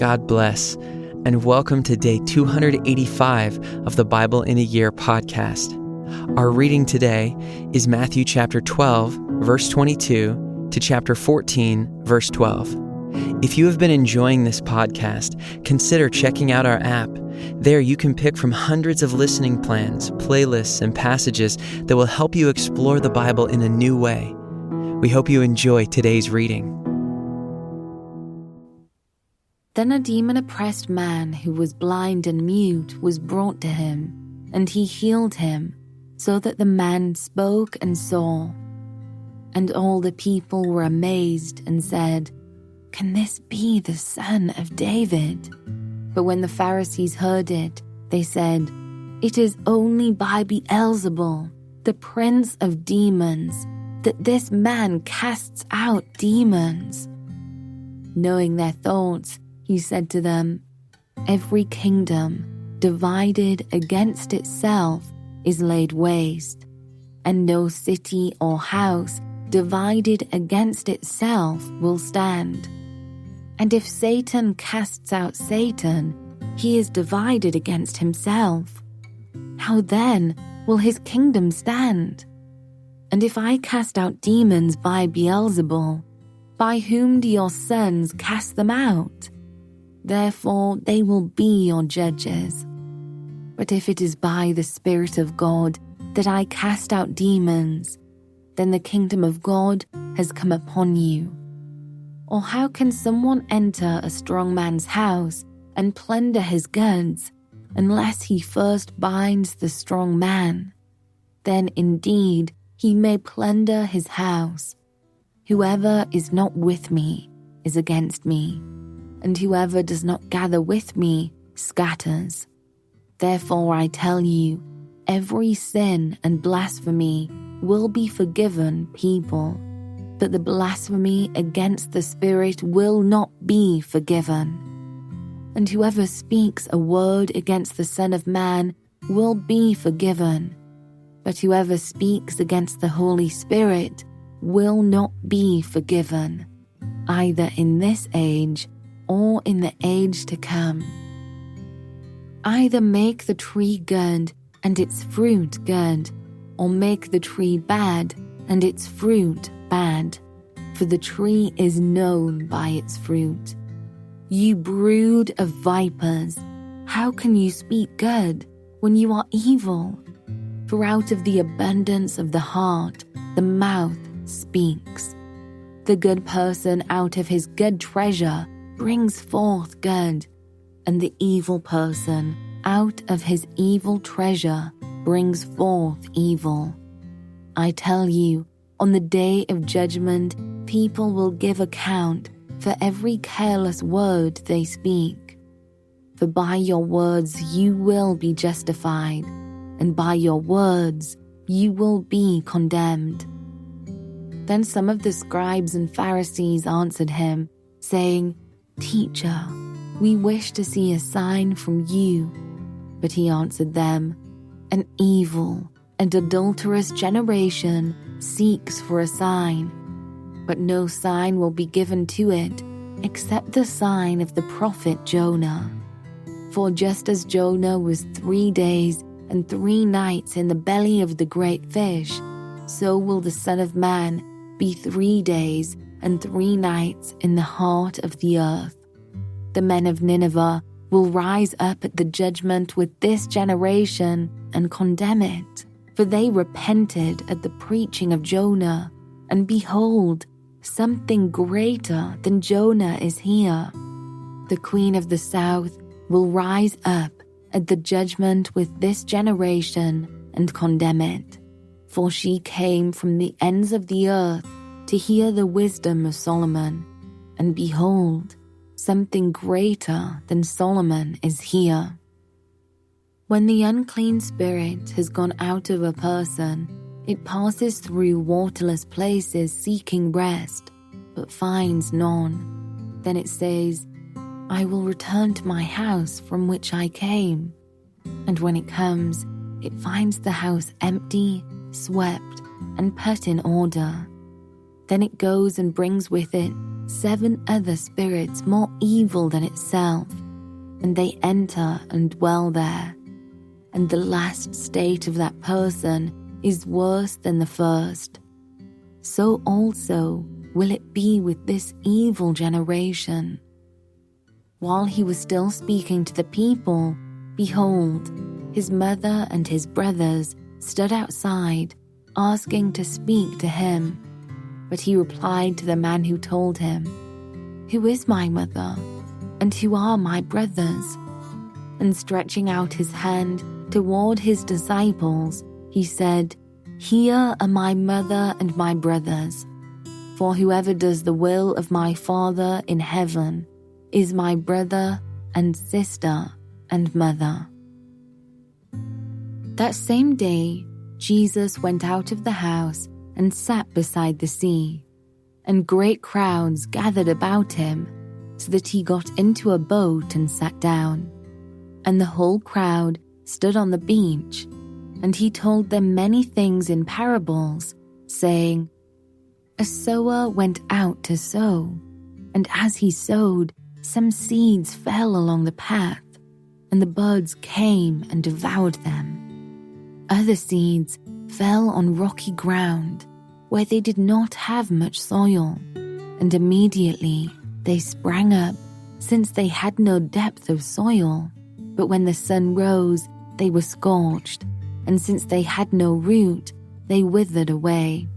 God bless, and welcome to day 285 of the Bible in a Year podcast. Our reading today is Matthew chapter 12, verse 22 to chapter 14, verse 12. If you have been enjoying this podcast, consider checking out our app. There you can pick from hundreds of listening plans, playlists, and passages that will help you explore the Bible in a new way. We hope you enjoy today's reading. Then a demon-oppressed man who was blind and mute was brought to him, and he healed him, so that the man spoke and saw. And all the people were amazed and said, "Can this be the son of David?" But when the Pharisees heard it, they said, "It is only by Beelzebul, the prince of demons, that this man casts out demons." Knowing their thoughts, he said to them, "Every kingdom divided against itself is laid waste, and no city or house divided against itself will stand. And if Satan casts out Satan, he is divided against himself. How then will his kingdom stand? And if I cast out demons by Beelzebul, by whom do your sons cast them out? Therefore they will be your judges. But if it is by the Spirit of God that I cast out demons, then the kingdom of God has come upon you. Or how can someone enter a strong man's house and plunder his goods, unless he first binds the strong man? Then indeed he may plunder his house. Whoever is not with me is against me, and whoever does not gather with me scatters. Therefore I tell you, every sin and blasphemy will be forgiven people, but the blasphemy against the Spirit will not be forgiven. And whoever speaks a word against the Son of Man will be forgiven, but whoever speaks against the Holy Spirit will not be forgiven, either in this age or in the age to come. Either make the tree good and its fruit good, or make the tree bad and its fruit bad, for the tree is known by its fruit. You brood of vipers, how can you speak good when you are evil? For out of the abundance of the heart, the mouth speaks. The good person out of his good treasure brings forth good, and the evil person out of his evil treasure brings forth evil. I tell you, on the day of judgment, people will give account for every careless word they speak. For by your words you will be justified, and by your words you will be condemned. Then some of the scribes and Pharisees answered him, saying, "Teacher, we wish to see a sign from you." But he answered them, "An evil and adulterous generation seeks for a sign, but no sign will be given to it except the sign of the prophet Jonah. For just as Jonah was 3 days and 3 nights in the belly of the great fish, so will the Son of Man be 3 days and 3 nights in the heart of the earth. The men of Nineveh will rise up at the judgment with this generation and condemn it, for they repented at the preaching of Jonah, and behold, something greater than Jonah is here. The queen of the south will rise up at the judgment with this generation and condemn it, for she came from the ends of the earth to hear the wisdom of Solomon, and behold, something greater than Solomon is here. When the unclean spirit has gone out of a person, it passes through waterless places seeking rest, but finds none. Then it says, "I will return to my house from which I came." And when it comes, it finds the house empty, swept, and put in order. Then it goes and brings with it 7 other spirits more evil than itself, and they enter and dwell there. And the last state of that person is worse than the first. So also will it be with this evil generation. While he was still speaking to the people, behold, his mother and his brothers stood outside, asking to speak to him. But he replied to the man who told him, "Who is my mother, and who are my brothers?" And stretching out his hand toward his disciples, he said, "Here are my mother and my brothers. For whoever does the will of my Father in heaven is my brother and sister and mother." That same day, Jesus went out of the house and sat beside the sea, and great crowds gathered about him, so that he got into a boat and sat down. And the whole crowd stood on the beach, and he told them many things in parables, saying, "A sower went out to sow, and as he sowed, some seeds fell along the path, and the birds came and devoured them. Other seeds fell on rocky ground, where they did not have much soil, and immediately they sprang up, since they had no depth of soil. But when the sun rose, they were scorched, and since they had no root, they withered away.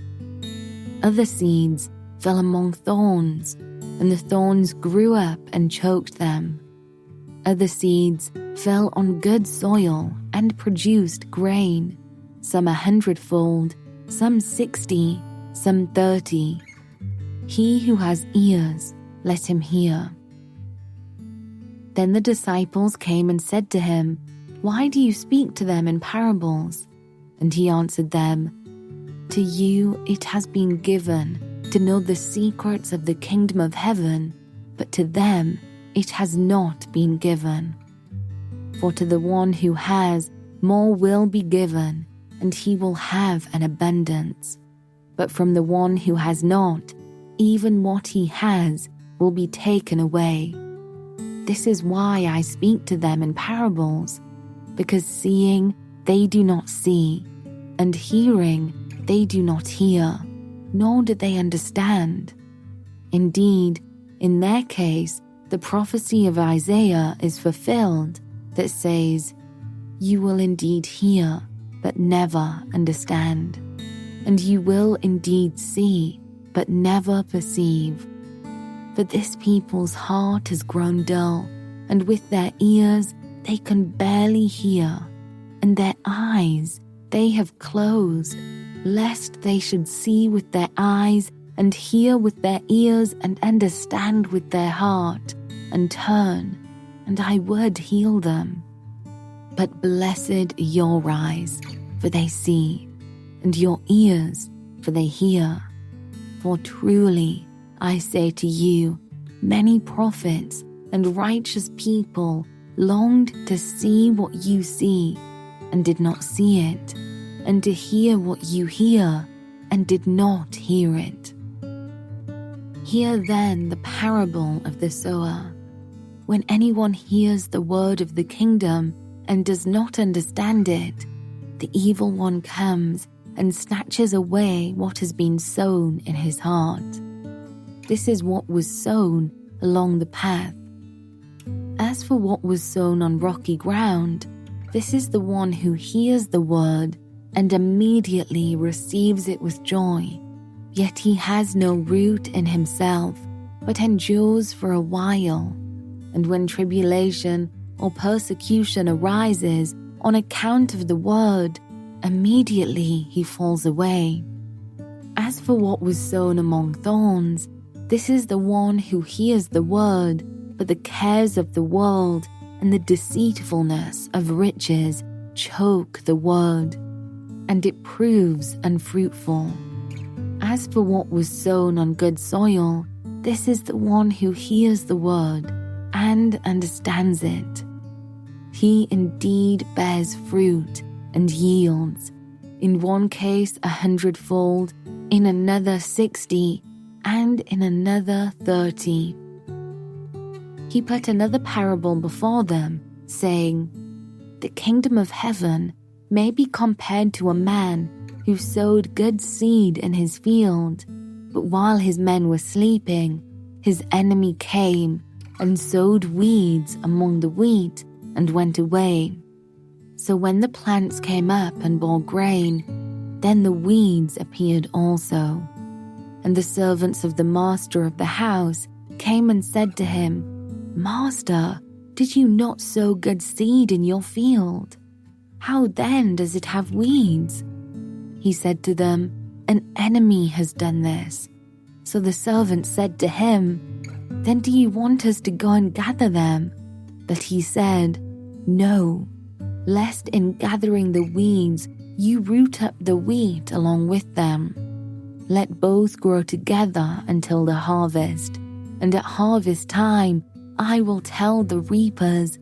Other seeds fell among thorns, and the thorns grew up and choked them. Other seeds fell on good soil and produced grain, some 100-fold, some 60, some 30. He who has ears, let him hear." Then the disciples came and said to him, "Why do you speak to them in parables?" And he answered them, "To you it has been given to know the secrets of the kingdom of heaven, but to them it has not been given. For to the one who has, more will be given, and he will have an abundance. But from the one who has not, even what he has will be taken away. This is why I speak to them in parables, because seeing they do not see, and hearing they do not hear, nor do they understand. Indeed, in their case, the prophecy of Isaiah is fulfilled that says, 'You will indeed hear, but never understand, and you will indeed see, but never perceive. For this people's heart has grown dull, and with their ears they can barely hear, and their eyes they have closed, lest they should see with their eyes, and hear with their ears, and understand with their heart, and turn, and I would heal them. But blessed are your eyes, for they see, and your ears, for they hear. For truly, I say to you, many prophets and righteous people longed to see what you see, and did not see it, and to hear what you hear, and did not hear it. Hear then the parable of the sower. When anyone hears the word of the kingdom and does not understand it, the evil one comes and snatches away what has been sown in his heart. This is what was sown along the path. As for what was sown on rocky ground, this is the one who hears the word and immediately receives it with joy. Yet he has no root in himself, but endures for a while. And when tribulation or persecution arises on account of the word, immediately he falls away. As for what was sown among thorns, this is the one who hears the word, but the cares of the world and the deceitfulness of riches choke the word, and it proves unfruitful. As for what was sown on good soil, this is the one who hears the word and understands it. He indeed bears fruit and yields, in one case 100-fold, in another 60, and in another 30. He put another parable before them, saying, "The kingdom of heaven may be compared to a man who sowed good seed in his field, but while his men were sleeping, his enemy came and sowed weeds among the wheat and went away. So when the plants came up and bore grain, then the weeds appeared also. And the servants of the master of the house came and said to him, 'Master, did you not sow good seed in your field? How then does it have weeds?' He said to them, 'An enemy has done this.' So the servants said to him, 'Then do you want us to go and gather them?' But he said, 'No, lest in gathering the weeds you root up the wheat along with them. Let both grow together until the harvest, and at harvest time I will tell the reapers,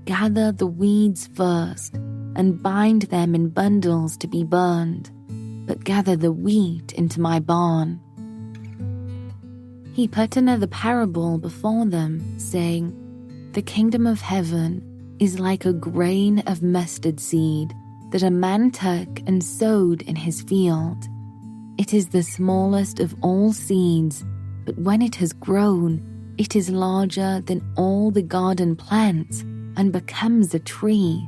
gather the weeds first, and bind them in bundles to be burned, but gather the wheat into my barn.' He put another parable before them, saying, 'The kingdom of heaven is like a grain of mustard seed that a man took and sowed in his field. It is the smallest of all seeds, but when it has grown, it is larger than all the garden plants and becomes a tree,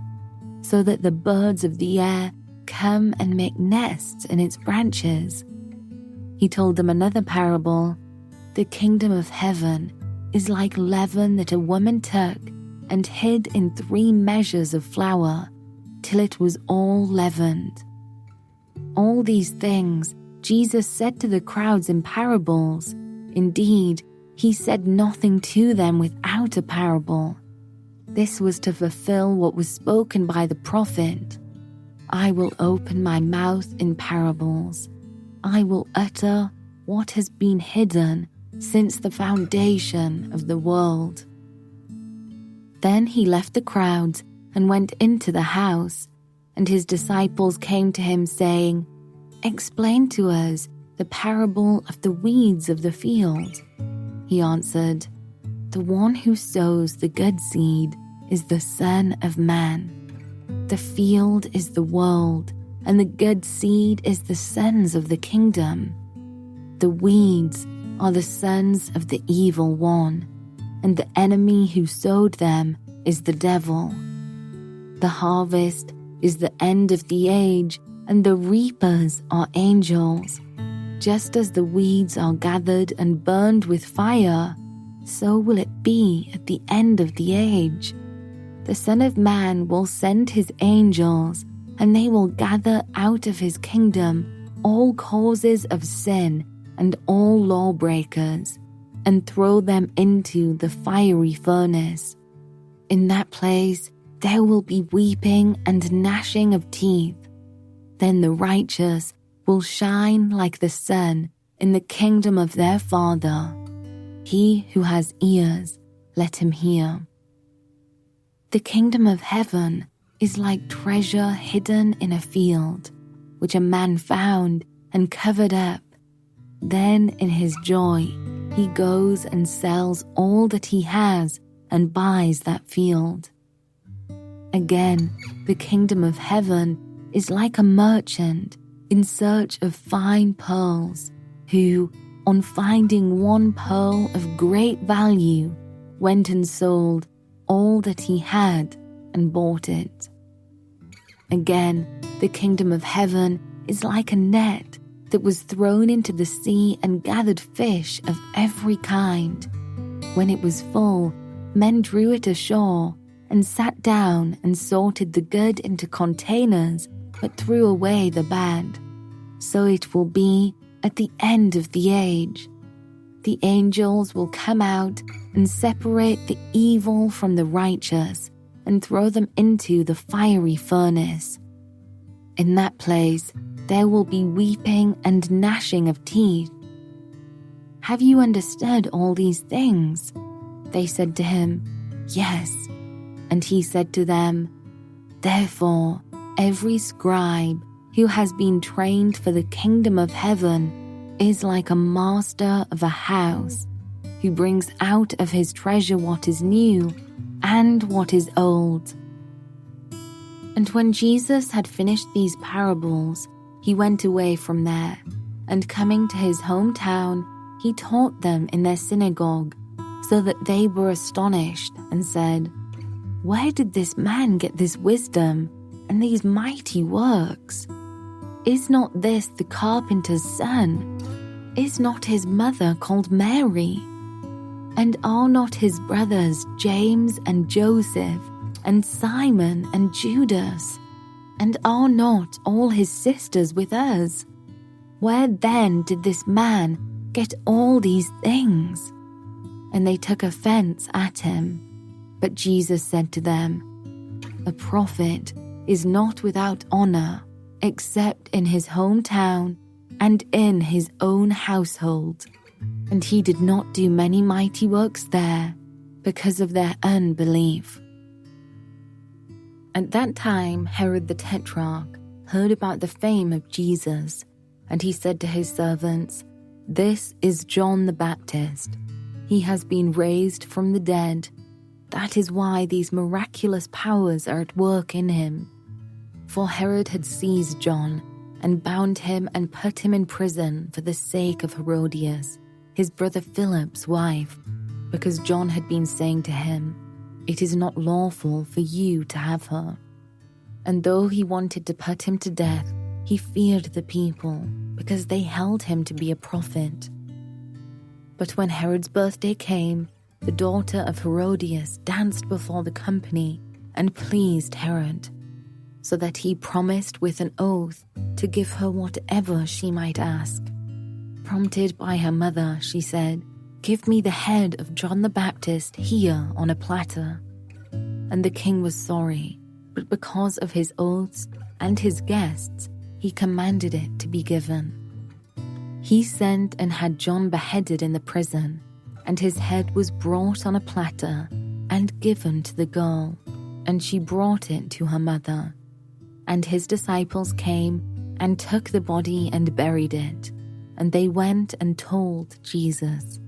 so that the birds of the air come and make nests in its branches.' He told them another parable. 'The kingdom of heaven is like leaven that a woman took and hid in 3 measures of flour, till it was all leavened.' All these things Jesus said to the crowds in parables. Indeed, he said nothing to them without a parable. This was to fulfill what was spoken by the prophet. 'I will open my mouth in parables. I will utter what has been hidden since the foundation of the world.' Then he left the crowds and went into the house, and his disciples came to him saying, 'Explain to us the parable of the weeds of the field.' He answered, 'The one who sows the good seed is the Son of Man. The field is the world, and the good seed is the sons of the kingdom. The weeds are the sons of the evil one, and the enemy who sowed them is the devil. The harvest is the end of the age, and the reapers are angels. Just as the weeds are gathered and burned with fire, so will it be at the end of the age. The Son of Man will send his angels, and they will gather out of his kingdom all causes of sin and all lawbreakers, and throw them into the fiery furnace. In that place there will be weeping and gnashing of teeth. Then the righteous will shine like the sun in the kingdom of their Father. He who has ears, let him hear. The kingdom of heaven is like treasure hidden in a field, which a man found and covered up. Then in his joy, he goes and sells all that he has and buys that field. Again, the kingdom of heaven is like a merchant in search of fine pearls, who, on finding one pearl of great value, went and sold all that he had and bought it. Again, the kingdom of heaven is like a net that was thrown into the sea and gathered fish of every kind. When it was full, men drew it ashore and sat down and sorted the good into containers, but threw away the bad. So it will be at the end of the age. The angels will come out and separate the evil from the righteous and throw them into the fiery furnace. In that place there will be weeping and gnashing of teeth. Have you understood all these things? They said to him, Yes. And he said to them, Therefore, every scribe who has been trained for the kingdom of heaven is like a master of a house who brings out of his treasure what is new and what is old." And when Jesus had finished these parables, he went away from there, and coming to his hometown, he taught them in their synagogue, so that they were astonished and said, "Where did this man get this wisdom and these mighty works? Is not this the carpenter's son? Is not his mother called Mary? And are not his brothers James and Joseph and Simon and Judas? And are not all his sisters with us? Where then did this man get all these things?" And they took offense at him. But Jesus said to them, "A prophet is not without honor except in his hometown and in his own household." And he did not do many mighty works there because of their unbelief. At that time, Herod the Tetrarch heard about the fame of Jesus, and he said to his servants, "This is John the Baptist. He has been raised from the dead. That is why these miraculous powers are at work in him." For Herod had seized John and bound him and put him in prison for the sake of Herodias, his brother Philip's wife, because John had been saying to him, "It is not lawful for you to have her." And though he wanted to put him to death, he feared the people, because they held him to be a prophet. But when Herod's birthday came, the daughter of Herodias danced before the company and pleased Herod, so that he promised with an oath to give her whatever she might ask. Prompted by her mother, she said, "Give me the head of John the Baptist here on a platter." And the king was sorry, but because of his oaths and his guests, he commanded it to be given. He sent and had John beheaded in the prison, and his head was brought on a platter and given to the girl, and she brought it to her mother. And his disciples came and took the body and buried it, and they went and told Jesus.